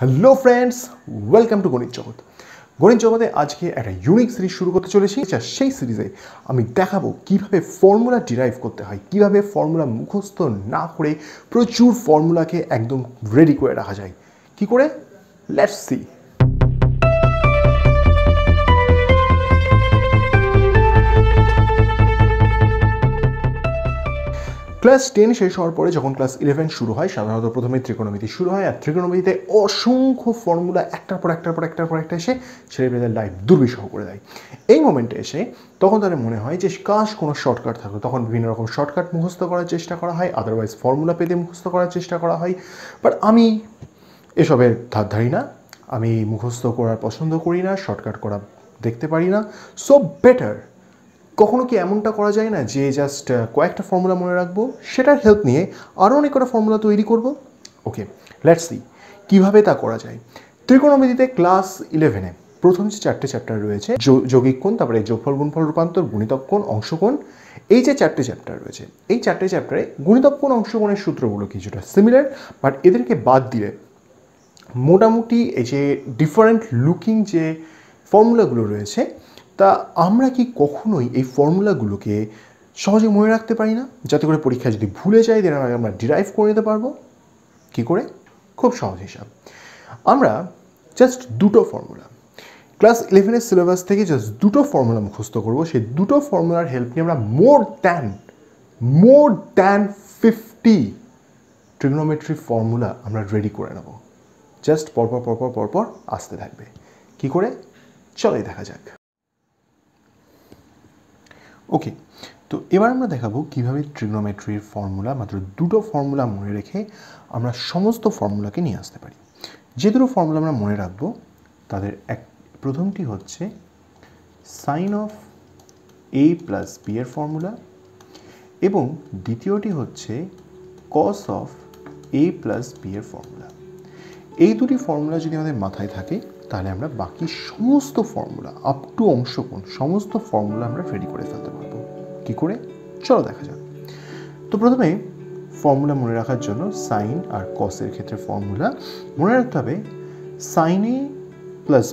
Hello friends, welcome to গণিত জগৎ। গণিত জগতে আজকে একটা ইউনিক সিরিজ শুরু করতে চলেছি। সেই সিরিজে আমি দেখাবো কিভাবে ফর্মুলা ডিরাইভ করতে হয়, কিভাবে ফর্মুলা মুখস্থ না করে প্রচুর ফর্মুলাকে একদম রেডি করে রাখা যায়। কি করে? Let's see. ক্লাস 10 শেষ হওয়ার পরে যখন ক্লাস 11 শুরু হয়, সাধারণত প্রথমে ত্রিকোণমিতি শুরু হয়। আর ত্রিকোণমিতিতে অসংখ্য ফর্মুলা একটার পর একটা এসে ছেলেমেয়েদের লাইফ দুর্বিষহ করে দেয়। এই মোমেন্টে এসে তখন তাদের মনে হয় যে কাশ কোনো শর্টকাট থাকতো। তখন বিভিন্ন রকম শর্টকাট মুখস্থ করার চেষ্টা করা হয়, আদারওয়াইজ ফর্মুলা পেতে মুখস্থ করার চেষ্টা করা হয়। বাট আমি এসবের ধার ধারি না, আমি মুখস্থ করার পছন্দ করি না, শর্টকাট করা দেখতে পারি না। সো বেটার, কখনো কি এমনটা করা যায় না যে জাস্ট কয়েকটা ফর্মুলা মনে রাখবো, সেটার হেল্প নিয়ে আরও অনেক কটা ফর্মুলা তৈরি করব। ওকে, লেটস সি কীভাবে তা করা যায়। ত্রিকোণমিতিতে ক্লাস 11-এ প্রথম যে চারটে চ্যাপ্টার রয়েছে, যৌগিক কোণ, তারপরে যোগফল, গুণফল, রূপান্তর, গুণিতক কোণ, অংশকোণ, এই যে চারটে চ্যাপ্টার রয়েছে, এই চারটে চ্যাপ্টারে গুণিতক কোণ, অংশকোণের সূত্রগুলো কিছুটা সিমিলার, বাট এদেরকে বাদ দিলে মোটামুটি এই যে ডিফারেন্ট লুকিং যে ফর্মুলাগুলো রয়েছে, তা আমরা কি কখনোই এই ফর্মুলাগুলোকে সহজে মনে রাখতে পারি না, যাতে করে পরীক্ষায় যদি ভুলে যাই দেন আমরা ডিরাইভ করে নিতে পারবো। কি করে? খুব সহজ হিসাব। আমরা জাস্ট দুটো ফর্মুলা ক্লাস 11-এর সিলেবাস থেকে জাস্ট দুটো ফর্মুলা মুখস্থ করবো। সেই দুটো ফর্মুলার হেল্প নিয়ে আমরা মোর দ্যান 50 ট্রিগনোমেট্রি ফর্মুলা আমরা রেডি করে নেব। জাস্ট পরপর আসতে থাকবে। কি করে? চলোই দেখা যাক। ওকে, তো এবার আমরা দেখাবো কিভাবে ট্রিগনোমেট্রির ফর্মুলা, মাত্র দুটো ফর্মুলা মনে রেখে আমরা সমস্ত ফর্মুলাকে নিয়ে আসতে পারি। যে দুটো ফর্মুলা আমরা মনে রাখবো তাদের প্রথমটি হচ্ছে sine of A plus b এর ফর্মুলা, এবং দ্বিতীয়টি হচ্ছে cos of A plus b এর ফর্মুলা। এই দুটি ফর্মুলা যদি আমাদের মাথায় থাকে, তাহলে আমরা বাকি সমস্ত ফর্মুলা আপ টু অংশকোণ সমস্ত ফর্মুলা আমরা রেডি করে ফেলতে পারবো। কি করে? চলো দেখা যাক। তো প্রথমে ফর্মুলা মনে রাখার জন্য সাইন আর কসের ক্ষেত্রে ফর্মুলা মনে রাখতে হবে। সাইন এ প্লাস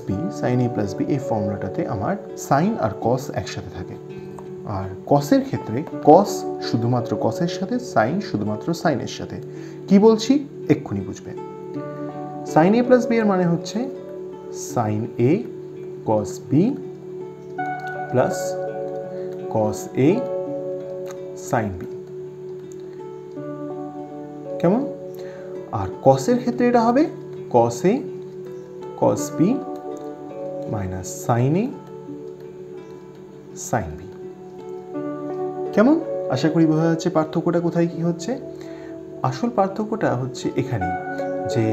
বি, এই ফর্মুলাটাতে আমার সাইন আর কস একসাথে থাকে। আর কসের ক্ষেত্রে কস শুধুমাত্র কসের সাথে, সাইন শুধুমাত্র সাইনের সাথে। কি বলছি এক্ষুনি বুঝবে। সাইন এ প্লাস বি এর মানে হচ্ছে sign a cos B plus cos a sine B. কেমন? আর কসের ক্ষেত্রে এটা হবে কস এ কস বি মাইনাস সাইন এ সাইন বি। কেমন? আশা করি বোঝা যাচ্ছে পার্থক্যটা কোথায় কি হচ্ছে। আসল পার্থক্যটা হচ্ছে এখানে যে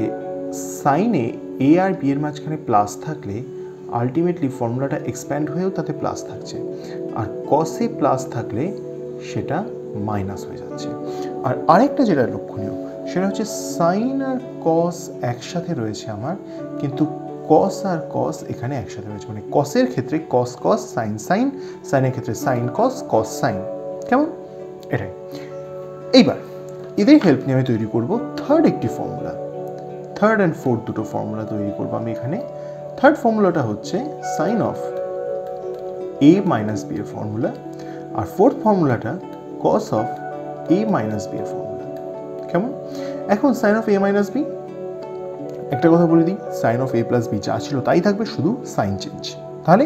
সাইনে এ আর বি এর মাঝখানে প্লাস থাকলে আলটিমেটলি ফর্মুলাটা এক্সপ্যান্ড হয়েও তাতে প্লাস থাকছে, আর কসে প্লাস থাকলে সেটা মাইনাস হয়ে যাচ্ছে। আর আরেকটা যেটা লক্ষণীয় সেটা হচ্ছে সাইন আর কস একসাথে রয়েছে আমার, কিন্তু কস আর কস এখানে একসাথে রয়েছে। মানে কসের ক্ষেত্রে কস কস সাইন সাইন, সাইনের ক্ষেত্রে সাইন কস কস সাইন। কেমন? এটাই। এইবার এদের হেল্প নিয়ে আমি তৈরি করবো থার্ড একটি ফর্মুলা। থার্ড অ্যান্ড ফোর্থ দুটো ফর্মুলা তৈরি করবো আমি এখানে। থার্ড ফর্মুলাটা হচ্ছে sine of A minus b এর ফর্মুলা, আর ফোর্থ ফর্মুলাটা cos of A minus b এর ফর্মুলা। কেমন? এখন sine of A minus b, একটা কথা বলে দিই, sine of A plus b যা ছিল তাই থাকবে, শুধু সাইন চেঞ্জ। তাহলে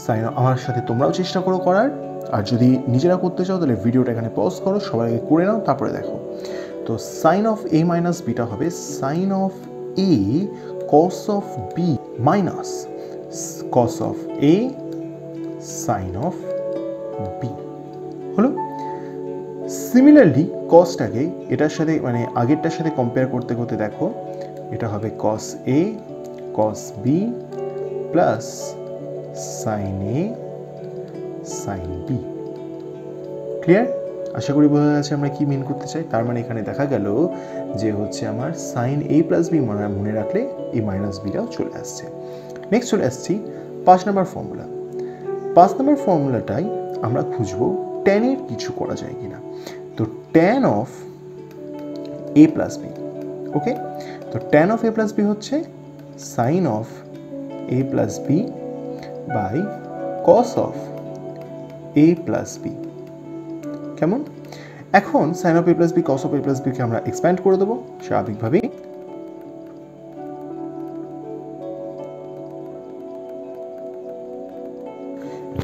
সাইন, আমার সাথে তোমরাও চেষ্টা করো করার, আর যদি নিজেরা করতে চাও তাহলে ভিডিওটা এখানে পজ করো, সবাই আগে করে নাও, তারপরে দেখো। তো sine of A minus beta হবে sine of A cos of B minus cos of A sine of B. হলো? সিমিলারলি কসটাকে এটার সাথে, মানে আগেরটার সাথে কম্পেয়ার করতে করতে দেখো, এটা হবে কস এ কস বি প্লাস সাইন এ সাইন বি। ক্লিয়ার? আশা করি বোঝা যাচ্ছে আমরা কি মিন করতে চাই। তার মানে এখানে দেখা গেল যে হচ্ছে আমার সাইন এ প্লাস বি মনে রাখলে এই মাইনাস বিটাও চলে আসছে। নেক্সট চলে আসছি 5 নম্বর ফর্মুলা। 5 নম্বর ফর্মুলাটাই আমরা খুঁজবো ট্যানের কিছু করা যায় কিনা। তো tan of A plus B. Okay, তো তো tan of A plus B হচ্ছে sine of A plus B by cos of A plus B. কেমন? এখন sine of A plus B cos of A plus বিকে আমরা expand করে দেবো স্বাভাবিকভাবেই।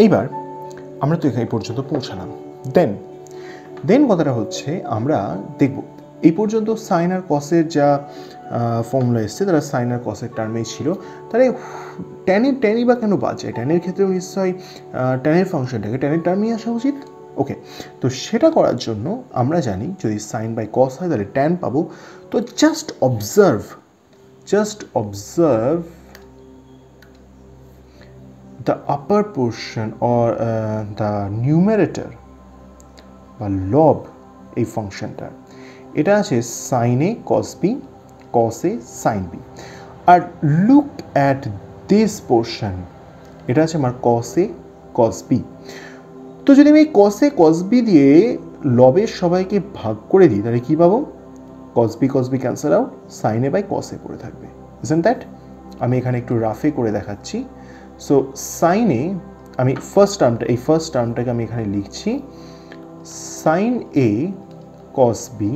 এইবার আমরা তো এখানে পর্যন্ত পৌঁছালাম। দেন কথাটা হচ্ছে আমরা দেখব এই পর্যন্ত সাইন আর কসের যা ফর্মুলা এসছে তারা সাইন আর কসের টার্মেই ছিল, তাহলে ট্যানই বা কেন বাদ যায়? ট্যানের ক্ষেত্রেও নিশ্চয়ই ট্যানের ফাংশনটাকে ট্যানের টার্মেই আসা উচিত। ওকে, তো সেটা করার জন্য আমরা জানি যদি সাইন বাই কস হয় তাহলে ট্যান পাবো। তো just observe the upper portion or the numerator বা লব এই ফাংশনটা, এটা আছে sine a cos b cos a sine b. আর লুক অ্যাট দিস পোর্শন, এটা আছে আমার কস এ কস বি। তো যদি আমি কস এ কস বি দিয়ে লবের সবাইকে ভাগ করে দিই তাহলে কী পাবো? Cos B cancel out, sine A by cos A পড়ে থাকবে। Isn't that? আমি এখানে একটু রাফে করে দেখাচ্ছি। সো সাইনে আমি ফার্স্ট টার্মটাকে আমি এখানে লিখছি সাইন এ কস বি।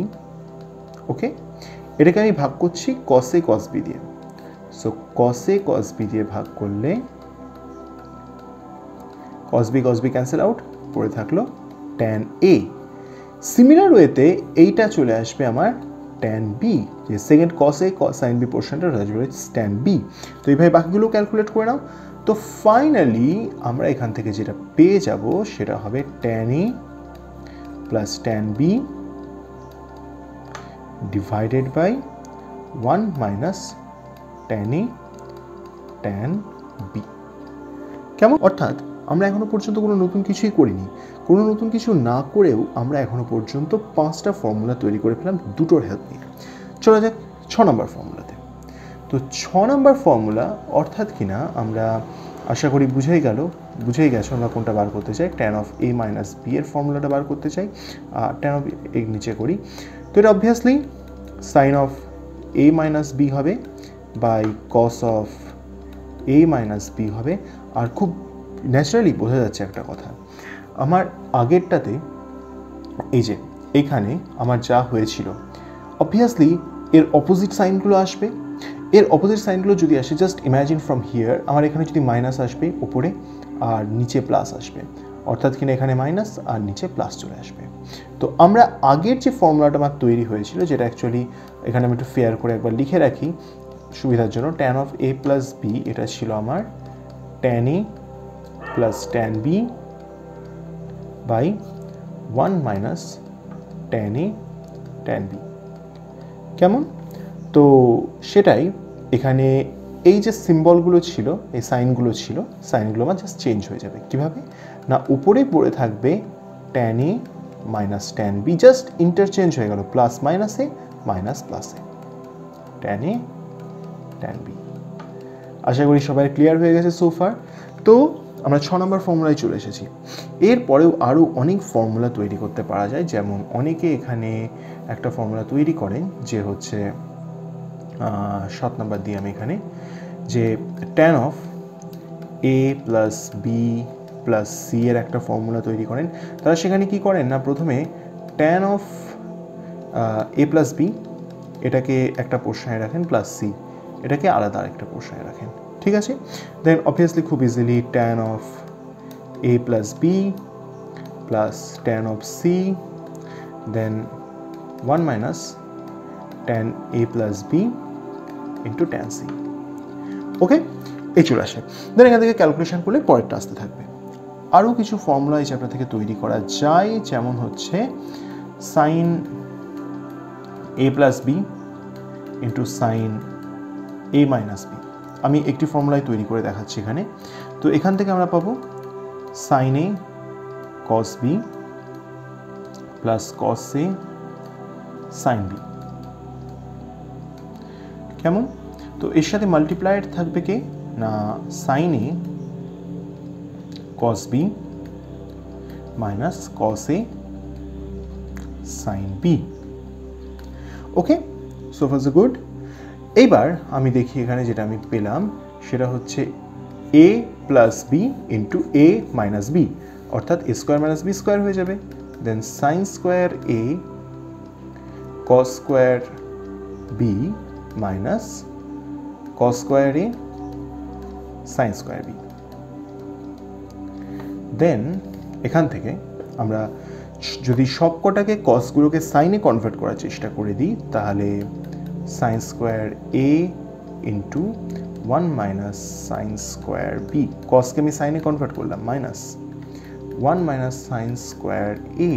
ওকে, এটাকে আমি ভাগ করছি কস এ কস বি দিয়ে। সো কস এ কস বি দিয়ে ভাগ করলে কস বি ক্যান্সেল আউট, পড়ে থাকলো ট্যান এ। সিমিলার ওয়েতে এইটা চলে আসবে আমার ট্যান বি, যে second cos a sine B পোর্শনটা আসবে ট্যান বি। তো এইভাবে বাকিগুলো ক্যালকুলেট করে নাও। তো ফাইনালি আমরা এখান থেকে যেটা পেয়ে যাব সেটা হবে tan A plus tan b divided by 1 minus tan a tan b. কেমন? অর্থাৎ আমরা এখনো পর্যন্ত কোনো নতুন কিছুই করিনি। কোনো নতুন কিছু না করেও আমরা এখনো পর্যন্ত 5টা ফর্মুলা তৈরি করে ফেলাম দুটোর হেল্প নিয়ে। চলা যাক 6 নম্বর ফর্মুলাতে। তো 6 নম্বর ফর্মুলা অর্থাৎ কিনা আমরা আশা করি বুঝেই গেছো আমরা কোনটা বার করতে চাই। Tan of A minus b এর ফর্মুলাটা বার করতে চাই। ট্যান অফ এ নিচে করি, তো এটা obviously sine of A minus B হবে by cos of A minus B হবে। আর খুব ন্যাচারালি বোঝা যাচ্ছে একটা কথা, আমার আগেরটাতে এই যে এইখানে আমার যা হয়েছিল অবভিয়াসলি এর অপোজিট সাইনগুলো আসবে। এর অপোজিট সাইনগুলো যদি আসে, জাস্ট ইমাজিন ফ্রম হিয়ার, আমার এখানে যদি মাইনাস আসবে উপরে আর নিচে প্লাস আসবে, অর্থাৎ কিনা এখানে মাইনাস আর নিচে প্লাস চলে আসবে। তো আমরা আগের যে ফর্মুলাটা আমার তৈরি হয়েছিল, যেটা অ্যাকচুয়ালি এখানে আমি একটু ফেয়ার করে একবার লিখে রাখি সুবিধার জন্য, tan of A plus b, এটা ছিল আমার tan A plus tan b by 1 minus tan a tan b. কেমন? তো সেটাই এখানে এই যে সিম্বলগুলো ছিল, এই সাইনগুলো আমার জাস্ট চেঞ্জ হয়ে যাবে। কিভাবে না, উপরে পড়ে থাকবে tan a minus tan b, just interchange হয়ে গেল, প্লাস মাইনাসে মাইনাস প্লাসে, ট্যান এ ট্যান বি। আশা করি সবাই ক্লিয়ার হয়ে গেছে সোফার। তো আমরা 6 নম্বর ফর্মুলায় চলে এসেছি। এরপরেও আরও অনেক ফর্মুলা তৈরি করতে পারা যায়, যেমন অনেকে এখানে একটা ফর্মুলা তৈরি করেন যে হচ্ছে 7 নম্বর দিয়ে আমি এখানে যে tan of A plus B plus c এর একটা ফর্মুলা তৈরি করেন। তারা সেখানে কি করেন না, প্রথমে tan of A plus b এটাকে একটা পোর্শনে রাখেন, প্লাস সি এটাকে আলাদা আরেকটা পোর্শনে রাখেন। ঠিক আছে? দেন অবভিয়াসলি খুব easily tan of A plus B plus tan of C, then 1 minus tan A plus B into tan C. Okay, এই চলে আসে। দেন এখান থেকে ক্যালকুলেশন করলে পরেরটা আসতে থাকবে। আরও কিছু ফর্মুলা এই চ্যাপ্টার থেকে তৈরি করা যায়, যেমন হচ্ছে সাইন এ প্লাস বি ইন্টু সাইন এ মাইনাস বি। আমি একটি ফর্মুলায় তৈরি করে দেখাচ্ছি এখানে। তো এখান থেকে আমরা পাবো sign a cos B plus cos a sine B. কেমন? তো এর সাথে মাল্টিপ্লাইড থাকবে কে না, sign a cos B minus cos a sine B. Okay, so far so good. এইবার আমি দেখি এখানে যেটা আমি পেলাম সেটা হচ্ছে a plus B into a minus B, অর্থাৎ a square minus B square হয়ে যাবে। Then sine square a cos square B minus cos square a sine square B. Then এখান থেকে আমরা যদি সবকটাকে কসগুলোকে সাইনে কনভার্ট করার চেষ্টা করে দিই তাহলে sine square a into 1 minus sine square B, কসকে আমি সাইনে কনভার্ট করলাম, minus 1 minus sine square a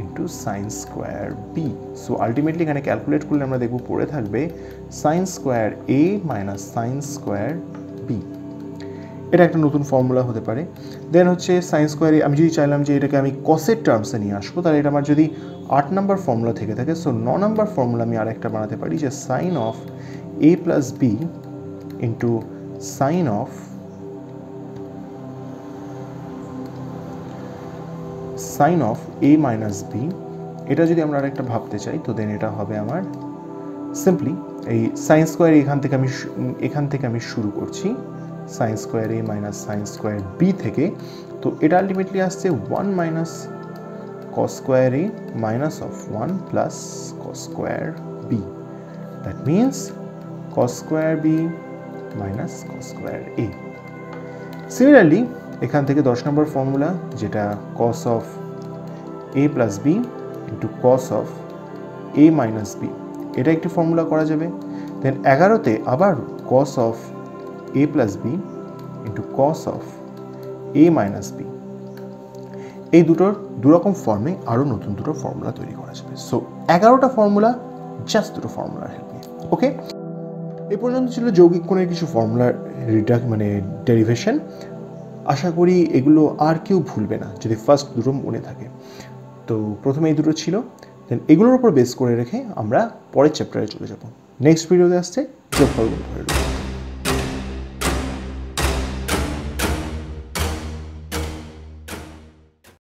into sine square B. So ultimately এখানে ক্যালকুলেট করলে আমরা দেখব পড়ে থাকবে sine square a minus sine square B. এটা একটা নতুন ফর্মুলা হতে পারে। দেন হচ্ছে সাইন স্কোয়ার, আমি যদি চাইলাম যে এটাকে আমি কসের টার্মসে নিয়ে আসবো তাহলে এটা আমার যদি 8 নম্বর ফর্মুলা থেকে থাকে, সো 9 নম্বর ফর্মুলা আমি আরেকটা বানাতে পারি যে sine of a plus B into sine of a minus b. এটা যদি আমরা আরেকটা ভাবতে চাই তো দেন এটা হবে আমার সিম্পলি এই সাইন স্কোয়ার এখান থেকে আমি শুরু করছি sine square a minus sine square b থেকে। তো এটা আলটিমেটলি আসছে 1 minus cos square a minus of 1 plus cos square b. That means cos square B minus cos square a। Similarly এখান থেকে 10 নম্বর ফর্মুলা যেটা cos of a plus B into cos of a minus b, এটা একটি formula করা যাবে। Then 11তে আবার cos of a plus B into cos of a minus B, এই দুরকম ফর্মে আরও নতুন দুটো ফর্মুলা তৈরি করা যাবে। সো 11টা ফর্মুলা জাস্ট দুটো ফর্মুলার হেল্প নিয়ে। ওকে, এ পর্যন্ত ছিল যৌগিক কোণের কিছু ফর্মুলার ডেরিভেশন। আশা করি এগুলো আর কেউ ভুলবে না যদি ফার্স্ট দুটো মনে থাকে। তো প্রথমে এই দুটো ছিল, দেন এগুলোর উপর বেস করে রেখে আমরা পরের চ্যাপ্টারে চলে যাব। নেক্সট ভিডিওতে আসছে যোগফল।